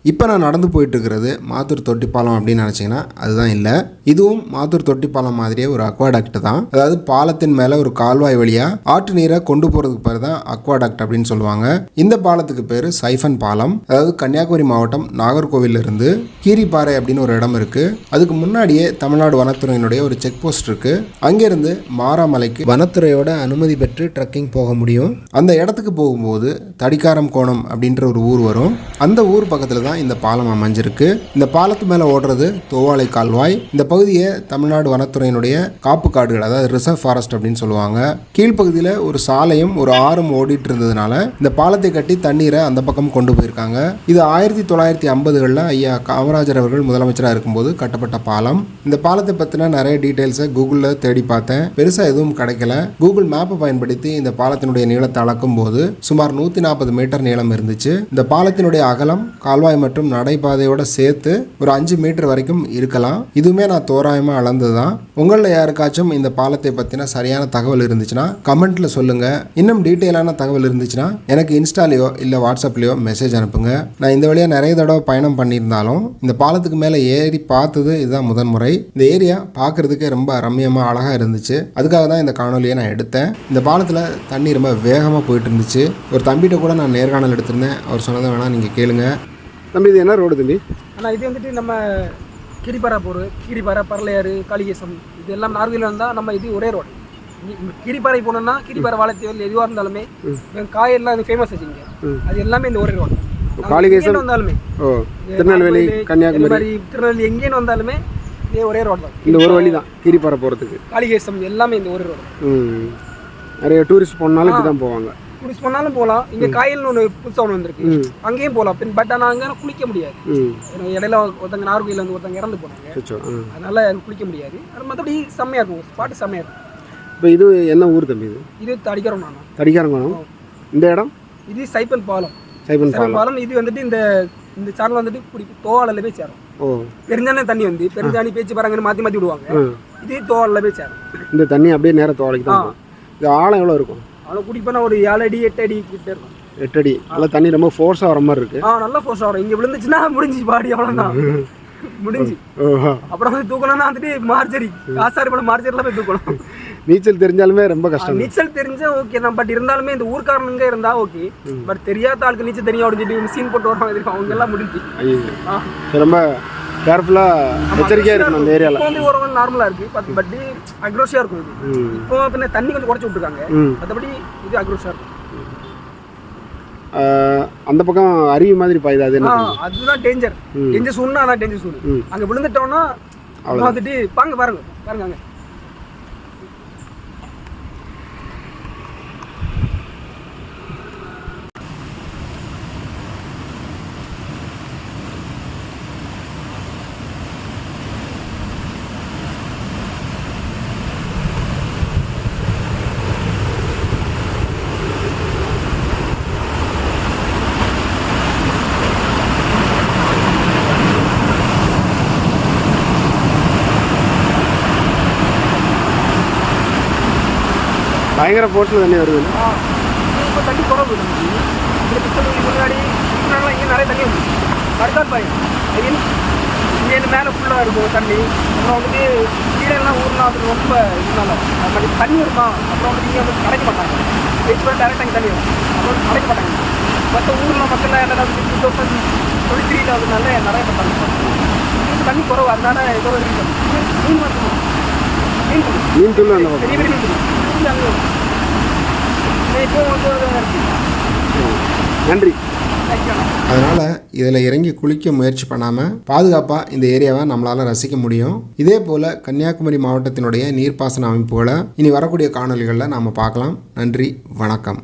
இப்போ நான் நடந்து போயிட்டு இருக்கிறது மாத்தூர் தொட்டிப்பாலம் அப்படின்னு நினச்சிங்கன்னா அதுதான் இல்லை. இதுவும் மாத்தூர் தொட்டிப்பாலம் மாதிரியே ஒரு அக்வாடக்ட் தான். அதாவது பாலத்தின் மேலே ஒரு கால்வாய் வழியாக ஆற்று நீரை கொண்டு போகிறதுக்கு பேர் தான் அக்வாடக்ட் அப்படின்னு சொல்லுவாங்க. இந்த பாலத்துக்கு பேர் சைஃபன் பாலம். அதாவது கன்னியாகுமரி மாவட்டம் நாகர்கோவிலிருந்து கீரிப்பாறை அப்படின்னு ஒரு இடம் இருக்குது. அதுக்கு முன்னாடியே தமிழ்நாடு வனத்துறையினுடைய ஒரு செக் போஸ்ட் இருக்குது. அங்கேருந்து மாராமலைக்கு வனத்துறையோட அனுமதி பெற்று ட்ரக்கிங் போக முடியும். அந்த இடத்துக்கு போகும்போது தடிக்காரம் கோணம் அப்படின்ற ஒரு ஊர் வரும். அந்த ஊர் பக்கத்தில் இந்த பாலம் அமைஞ்சிருக்கு. இந்த பாலத்து மேல ஓடுறது தோவாளை கால்வாய். இந்த பகுதியை தமிழ்நாடு வனத்துறையினுடைய காப்பு காடுகள், அதாவது ரிசர்வ் ஃபாரஸ்ட் அப்படின்னு சொல்லுவாங்க. கீழ்ப்பகுதியில் ஒரு சாலையும் ஒரு ஆறும் ஓடிட்டு இருந்ததுனால இந்த பாலத்தை கட்டி தண்ணீரை அந்த பக்கம் கொண்டு போயிருக்காங்க. இது 1950களில் ஐயா காமராஜர் அவர்கள் முதலமைச்சராக இருக்கும்போது கட்டப்பட்ட பாலம். இந்த பாலத்தை பற்றின நிறைய டீட்டெயில்ஸை கூகுளில் தேடி பார்த்தேன். பெருசாக எதுவும் கிடைக்கல. கூகுள் மேப்பை பயன்படுத்தி இந்த பாலத்தினுடைய நீளத்தை அளக்கும் போது சுமார் 140 மீட்டர் நீளம் இருந்துச்சு. இந்த பாலத்தினுடைய அகலம் கால்வாய் மற்றும் நடைபாதையோட சேர்த்து ஒரு 5 மீட்டர் வரைக்கும் இருக்கலாம். இதுவுமே நான் தோராயமா அளந்ததுதான். உங்களில் யாருக்காச்சும் இந்த பாலத்தை பத்தின சரியான தகவல் இருந்துச்சுன்னா கமெண்ட்ல சொல்லுங்க. இன்னும் டீட்டெயிலான தகவல் இருந்துச்சுன்னா எனக்கு இன்ஸ்டாலேயோ இல்ல வாட்ஸ்அப்லயோ மெசேஜ் அனுப்புங்க. நான் இந்த வழியா நிறைய தடவை பயணம் பண்ணியிருந்தாலும் இந்த பாலத்துக்கு மேல ஏறி பார்த்தது இதுதான் முதன் முறை. இந்த ஏரியா பார்க்கறதுக்கே ரொம்ப ரம்மியமா அழகா இருந்துச்சு. அதுக்காக தான் இந்த காணொலியை நான் எடுத்தேன். இந்த பாலத்துல தண்ணி ரொம்ப வேகமா போயிட்டு இருந்துச்சு. ஒரு தம்பிகிட்ட கூட நான் நேர்காணல் எடுத்திருந்தேன். அவர் சொன்னதை வேணா நீங்க கேளுங்க. தம்பி, இது என்ன ரோடு தம்பி? ஆனால் இது வந்துட்டு நம்ம கீரிப்பாறை போகிற கீரிப்பாறை, பரலையாறு, காளிகேசம் இது எல்லாம் நார்வேல இருந்தால் நம்ம இது ஒரே ரோடு. கீரிப்பாறை போனோம்னா கீரிப்பாறை வாழைத்தேவல் எதுவாக இருந்தாலுமே காயெல்லாம் அது ஃபேமஸ் வச்சுங்க. அது எல்லாமே இந்த ஒரே ரோடு. காளிகேசம் வந்தாலுமே திருநெல்வேலி, கன்னியாகுமரி, திருநெல்வேலி எங்கேன்னு வந்தாலுமே இதே ஒரே ரோடு தான். இந்த ஒரு வழி தான் கீரிப்பாறை போகிறதுக்கு. காளிகேசம் எல்லாமே இந்த ஒரே ரோடு. நிறைய டூரிஸ்ட் போனாலும் இப்படி தான் போவாங்க. குளிச்சு போனாலும் போகலாம். இங்கே காயல்னு ஒன்று புதுசாக ஒன்று வந்திருக்கு, அங்கேயும் போகலாம். பட் ஆனால் அங்கே குளிக்க முடியாது. இடையில ஒருத்தங்க நார்வேல வந்து ஒருத்தங்க இறந்து போனாங்க, அதனால குளிக்க முடியாது. அது மற்றபடி செம்மையாக இருக்கும், ஸ்பாட்டு செம்மையாக இருக்கும். இப்போ இது என்ன ஊர் தம்பி? இது தடிக்காரம் நானா? தடிக்காரங்குளம். இந்த இடம் இது சைபன் பாலம். சைபன் பாலம். இது வந்துட்டு இந்த சேனல் வந்துட்டு தோவாளில் போய் சேரும். பெருஞ்சானே தண்ணி வந்து பெருஞ்சாணி பேச்சு பாருங்கன்னு மாற்றி மாற்றி விடுவாங்க. இது தோவாளில் போய் சேரும். இந்த தண்ணி அப்படியே நேரம் தோவாளிக்கு தான். இது ஆழம் எவ்வளோ இருக்கும்? அவ்வளோ குடிப்போனா ஒரு 7 அடி 8 அடி கிட்ட இருக்கும். 8 அடி. நல்லா தண்ணி ரொம்ப ஃபோர்ஸாக வர மாதிரி இருக்கு. நல்லா ஃபோர்ஸாக வரும். இங்கே விழுந்துச்சுன்னா முடிஞ்சு பாடி அவ்வளோதான், முடிஞ்சு. அப்புறம் வந்து தூக்கணும்னா வந்துட்டு மார்ஜரி, காசாரி போல மார்ஜரியில் போய் தூக்கணும். நீச்சல் தெரிஞ்சாலுமே ரொம்ப கஷ்டம். நீச்சல் தெரிஞ்சா ஓகே தான். பட் இருந்தாலுமே இந்த ஊர்க்காரனுங்க இருந்தா ஓகே. பட் தெரியாத ஆளுக்கு நீச்சல் தெரியும் அப்படின்னு சீன் போட்டு வருவாங்க, அவங்க எல்லாம் முடிஞ்சு. ரொம்ப கேர்ஃபுல்லாக எச்சரிக்கையாக இருக்கணும் அந்த ஏரியாவில். இப்போ வந்து ஓரளவு நார்மலாக இருக்குது, பட் அக்ரோஷியாக இருக்கும் இது. இப்போ பின்ன தண்ணி கொஞ்சம் குறைச்சி விட்டுருக்காங்க, மற்றபடி இது அக்ரோஷியாக இருக்கும். அந்த பக்கம் அருவி மாதிரி பாயுது, அதுதான் டேஞ்சர். டேஞ்சர் சூழ்னா அதான் டேஞ்சர் சூழ். அங்கே விழுந்துட்டோம்னா வந்துட்டு பாருங்க அங்கே பயங்கர போர்ஸில் தண்ணி வருது. இப்போ தண்ணி குறவு முன்னாடி இங்கே நிறைய தண்ணி வந்து அடுத்தால் பாயும். இங்கேருந்து மேலே ஃபுல்லாக இருக்கும் தண்ணி. அப்புறம் வந்துட்டு கீழெல்லாம் ஊர்லாம் அது ரொம்ப இதனால தண்ணி இருக்கும். அப்புறம் வந்து இங்கே வந்து கிடைக்க மாட்டாங்க. பேச்சு டேரெக்டாக இங்கே தண்ணி வரும், அப்புறம் கிடைக்க மாட்டாங்க. மற்ற ஊரில் மக்கள் எல்லாம் 2023 அதனால நிறைய பட்டாங்க. இங்கே தண்ணி குறவு, அதனால ஏதோ மீன் மட்டும் மீன் துள்ளு அந்த பெரிய பெரிய மீன் துள்ளு. நன்றி. அதனால் இதில் இறங்கி குளிக்க முயற்சி பண்ணாமல் பாதுகாப்பாக இந்த ஏரியாவை நம்மளால் ரசிக்க முடியும். இதே போல் கன்னியாகுமரி மாவட்டத்தினுடைய நீர்ப்பாசன அமைப்புகளை இனி வரக்கூடிய காணொலிகளில் நாம் பார்க்கலாம். நன்றி, வணக்கம்.